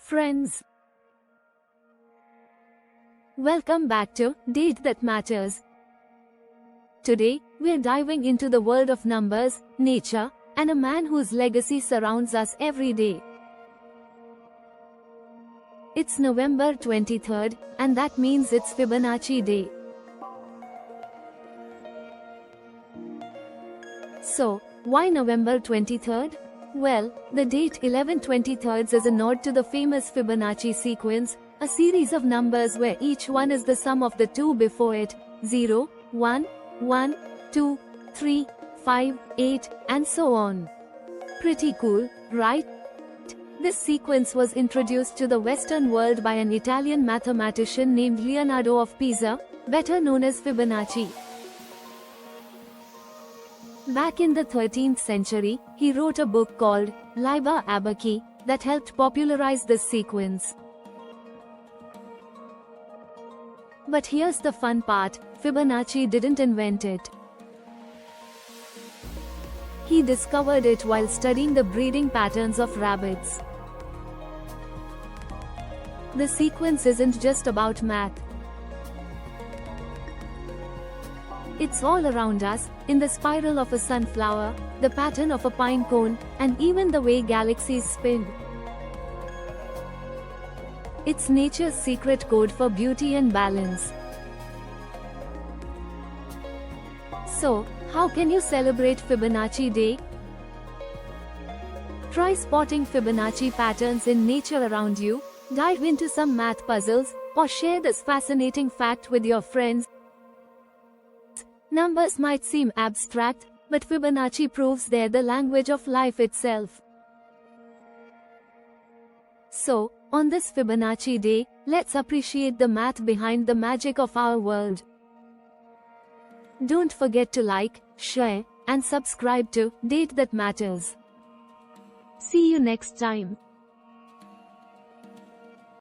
friends. Welcome back to Date That Matters. Today, we're diving into the world of numbers, nature, and a man whose legacy surrounds us every day. It's November 23rd, and that means it's Fibonacci Day. So, why November 23rd? Well, the date 11/23 is a nod to the famous Fibonacci sequence, a series of numbers where each one is the sum of the two before it, 0, 1, 1, 2, 3, 5, 8, and so on. Pretty cool, right? This sequence was introduced to the Western world by an Italian mathematician named Leonardo of Pisa, better known as Fibonacci. Back in the 13th century, he wrote a book called Liber Abaci that helped popularize this sequence. But here's the fun part, Fibonacci didn't invent it. He discovered it while studying the breeding patterns of rabbits. The sequence isn't just about math. It's all around us, in the spiral of a sunflower, the pattern of a pine cone, and even the way galaxies spin. It's nature's secret code for beauty and balance. So, how can you celebrate Fibonacci Day? Try spotting Fibonacci patterns in nature around you, dive into some math puzzles, or share this fascinating fact with your friends. Numbers might seem abstract, but Fibonacci proves they're the language of life itself. So, on this Fibonacci Day, let's appreciate the math behind the magic of our world. Don't forget to like, share, and subscribe to Date That Matters. See you next time.